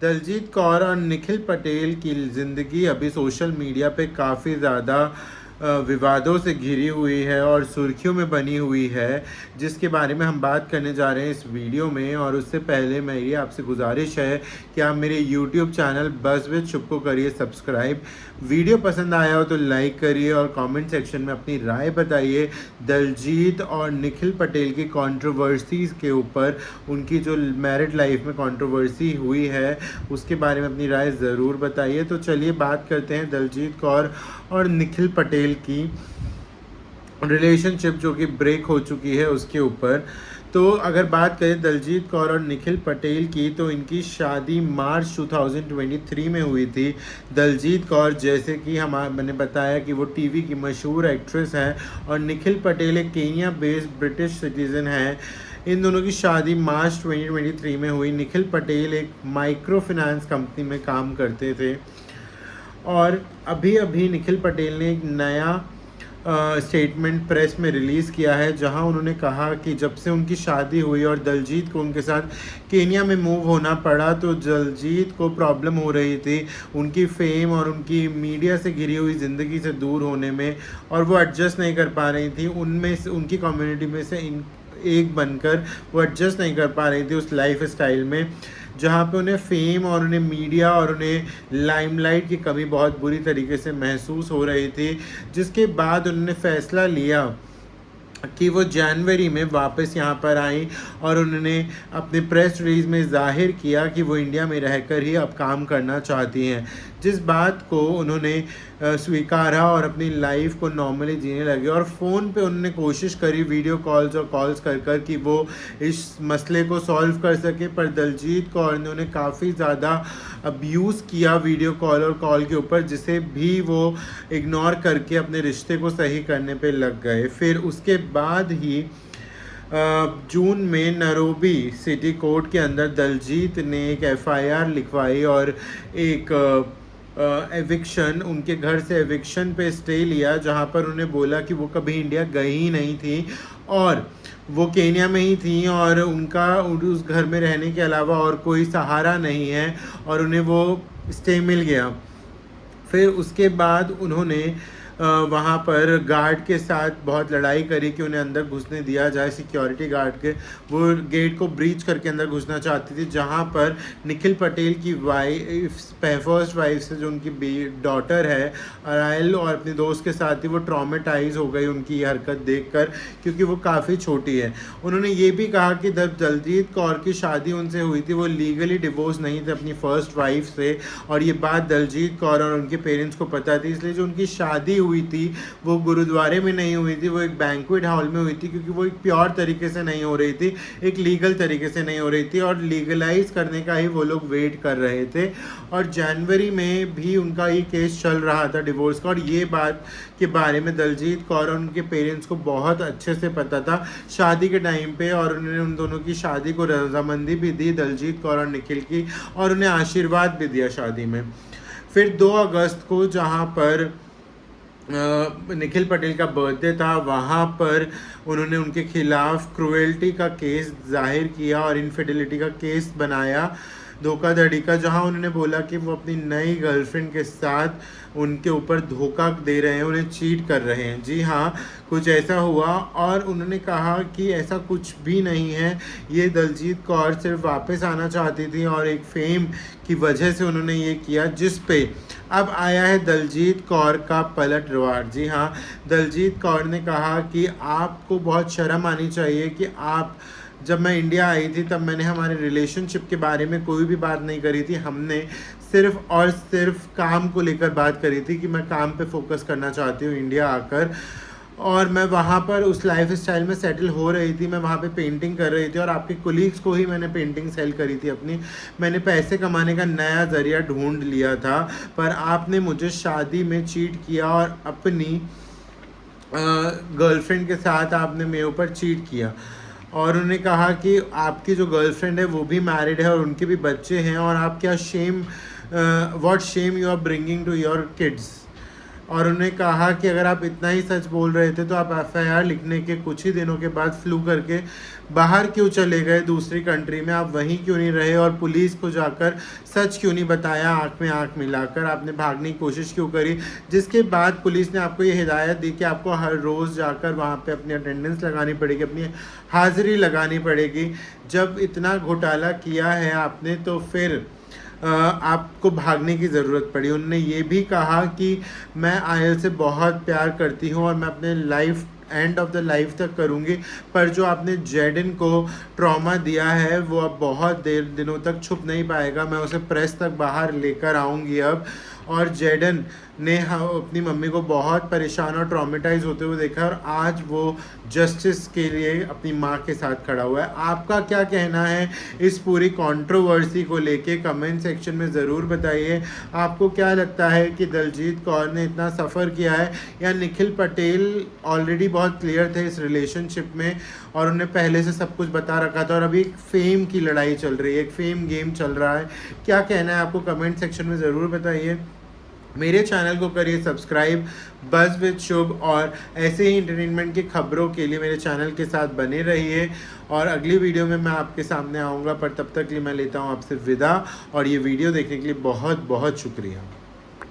दलजीत कौर और निखिल पटेल की ज़िंदगी अभी सोशल मीडिया पे काफ़ी ज़्यादा विवादों से घिरी हुई है और सुर्खियों में बनी हुई है, जिसके बारे में हम बात करने जा रहे हैं इस वीडियो में। और उससे पहले मेरी आपसे गुजारिश है कि आप मेरे यूट्यूब चैनल बस विद शुभ को करिए सब्सक्राइब। वीडियो पसंद आया हो तो लाइक करिए और कमेंट सेक्शन में अपनी राय बताइए दलजीत और निखिल पटेल की कंट्रोवर्सीज़ के ऊपर। उनकी जो मैरिड लाइफ में कंट्रोवर्सी हुई है उसके बारे में अपनी राय ज़रूर बताइए। तो चलिए बात करते हैं दलजीत कौर और निखिल पटेल की रिलेशनशिप जो कि ब्रेक हो चुकी है उसके ऊपर। तो अगर बात करें दलजीत कौर और निखिल पटेल की, तो इनकी शादी मार्च 2023 में हुई थी। दलजीत कौर, जैसे कि मैंने बताया कि वो टीवी की मशहूर एक्ट्रेस हैं, और निखिल पटेल एक केनिया बेस्ड ब्रिटिश सिटीज़न हैं। इन दोनों की शादी मार्च 2023 में हुई। निखिल पटेल एक माइक्रो फाइनेंस कंपनी में काम करते थे और अभी अभी निखिल पटेल ने एक नया स्टेटमेंट प्रेस में रिलीज़ किया है, जहां उन्होंने कहा कि जब से उनकी शादी हुई और दलजीत को उनके साथ केनिया में मूव होना पड़ा, तो दलजीत को प्रॉब्लम हो रही थी उनकी फेम और उनकी मीडिया से घिरी हुई ज़िंदगी से दूर होने में, और वो एडजस्ट नहीं कर पा रही थी उनमें से, उनकी कम्युनिटी में से एक बनकर वो एडजस्ट नहीं कर पा रही थी उस लाइफ स्टाइल में, जहाँ पे उन्हें फेम और उन्हें मीडिया और उन्हें लाइमलाइट की कमी बहुत बुरी तरीके से महसूस हो रही थी। जिसके बाद उन्होंने फ़ैसला लिया कि वो जनवरी में वापस यहाँ पर आई और उन्होंने अपने प्रेस रिलीज में ज़ाहिर किया कि वो इंडिया में रहकर ही अब काम करना चाहती हैं, जिस बात को उन्होंने स्वीकारा और अपनी लाइफ को नॉर्मली जीने लगे। और फ़ोन पे उन्होंने कोशिश करी, वीडियो कॉल्स और कॉल्स कर कि वो इस मसले को सॉल्व कर सके, पर दलजीत कौर ने उन्हें काफ़ी ज़्यादा अब्यूज़ किया वीडियो कॉल और कॉल के ऊपर, जिसे भी वो इग्नोर करके अपने रिश्ते को सही करने पे लग गए। फिर उसके बाद ही जून में नैरोबी सिटी कोर्ट के अंदर दलजीत ने एक एफआईआर लिखवाई और एक एविक्शन, उनके घर से एविक्शन पे स्टे लिया, जहाँ पर उन्हें बोला कि वो कभी इंडिया गई ही नहीं थी और वो केनिया में ही थी और उनका उस घर में रहने के अलावा और कोई सहारा नहीं है, और उन्हें वो स्टे मिल गया। फिर उसके बाद उन्होंने वहाँ पर गार्ड के साथ बहुत लड़ाई करी कि उन्हें अंदर घुसने दिया जाए। सिक्योरिटी गार्ड के, वो गेट को ब्रीच करके अंदर घुसना चाहती थी, जहाँ पर निखिल पटेल की फर्स्ट वाइफ से जो उनकी डॉटर है अराइल, और अपने दोस्त के साथ ही वो ट्रॉमेटाइज हो गई उनकी ये हरकत देखकर, क्योंकि वो काफ़ी छोटी है। उन्होंने ये भी कहा कि जब दलजीत कौर की शादी उनसे हुई थी वो लीगली डिवोर्स नहीं थे अपनी फर्स्ट वाइफ से, और ये बात दलजीत कौर और उनके पेरेंट्स को पता थी। इसलिए जो उनकी शादी हुई थी वो गुरुद्वारे में नहीं हुई थी, वो एक बैंक्वेट हॉल में हुई थी, क्योंकि वो एक प्योर तरीके से नहीं हो रही थी, एक लीगल तरीके से नहीं हो रही थी, और लीगलाइज करने का ही वो लोग वेट कर रहे थे। और जनवरी में भी उनका ये केस चल रहा था डिवोर्स का, और ये बात के बारे में दलजीत कौर और उनके पेरेंट्स को बहुत अच्छे से पता था शादी के टाइम पे, और उन्होंने उन दोनों की शादी को रजामंदी भी दी, दलजीत कौर और निखिल की, और उन्हें आशीर्वाद भी दिया शादी में। फिर 2 अगस्त को, जहाँ पर निखिल पटेल का बर्थडे था, वहाँ पर उन्होंने उनके खिलाफ क्रूएल्टी का केस जाहिर किया और इनफिडेलिटी का केस बनाया, धोखाधड़ी का, जहां उन्होंने बोला कि वो अपनी नई गर्लफ्रेंड के साथ उनके ऊपर धोखा दे रहे हैं, उन्हें चीट कर रहे हैं। जी हाँ, कुछ ऐसा हुआ, और उन्होंने कहा कि ऐसा कुछ भी नहीं है, ये दलजीत कौर सिर्फ वापस आना चाहती थी और एक फेम की वजह से उन्होंने ये किया, जिस पे अब आया है दलजीत कौर का पलटवार। जी हाँ, दलजीत कौर ने कहा कि आपको बहुत शर्म आनी चाहिए कि आप, जब मैं इंडिया आई थी तब मैंने हमारे रिलेशनशिप के बारे में कोई भी बात नहीं करी थी, हमने सिर्फ और सिर्फ काम को लेकर बात करी थी कि मैं काम पे फोकस करना चाहती हूँ इंडिया आकर, और मैं वहाँ पर उस लाइफ स्टाइल में सेटल हो रही थी, मैं वहाँ पे पेंटिंग कर रही थी, और आपके कोलीग्स को ही मैंने पेंटिंग सेल करी थी अपनी। मैंने पैसे कमाने का नया ज़रिया ढूंढ लिया था, पर आपने मुझे शादी में चीट किया और अपनी गर्लफ्रेंड के साथ आपने मेरे ऊपर चीट किया। और उन्होंने कहा कि आपकी जो गर्लफ्रेंड है वो भी मैरिड है और उनके भी बच्चे हैं, और आप क्या what shame you are bringing to your kids. और उन्हें कहा कि अगर आप इतना ही सच बोल रहे थे तो आप एफआईआर लिखने के कुछ ही दिनों के बाद फ्लू करके बाहर क्यों चले गए दूसरी कंट्री में, आप वहीं क्यों नहीं रहे और पुलिस को जाकर सच क्यों नहीं बताया, आंख में आंख मिलाकर आपने भागने की कोशिश क्यों करी। जिसके बाद पुलिस ने आपको ये हिदायत दी कि आपको हर रोज़ जाकर वहाँ पे अपनी अटेंडेंस लगानी पड़ेगी, अपनी हाज़िरी लगानी पड़ेगी। जब इतना घोटाला किया है आपने तो फिर आपको भागने की ज़रूरत पड़ी। उन्होंने ये भी कहा कि मैं आयल से बहुत प्यार करती हूँ और मैं अपने life end of the life तक करूँगी, पर जो आपने जैडन को ट्रॉमा दिया है वो अब बहुत दिनों तक छुप नहीं पाएगा, मैं उसे प्रेस तक बाहर लेकर आऊँगी अब। और जैडन ने अपनी मम्मी को बहुत परेशान और ट्रॉमेटाइज होते हुए देखा और आज वो जस्टिस के लिए अपनी माँ के साथ खड़ा हुआ है। आपका क्या कहना है इस पूरी कंट्रोवर्सी को लेके, कमेंट सेक्शन में ज़रूर बताइए। आपको क्या लगता है कि दलजीत कौर ने इतना सफ़र किया है या निखिल पटेल ऑलरेडी बहुत क्लियर थे इस रिलेशनशिप में और उन्हें पहले से सब कुछ बता रखा था और अभी एक फेम की लड़ाई चल रही है, एक फेम गेम चल रहा है। क्या कहना है आपको कमेंट सेक्शन में ज़रूर बताइए। मेरे चैनल को करिए सब्सक्राइब बज़ विद शुभ और ऐसे ही इंटरटेनमेंट की खबरों के लिए मेरे चैनल के साथ बने रहिए और अगली वीडियो में मैं आपके सामने आऊँगा, पर तब तक के लिए मैं लेता हूँ आपसे विदा और ये वीडियो देखने के लिए बहुत बहुत शुक्रिया।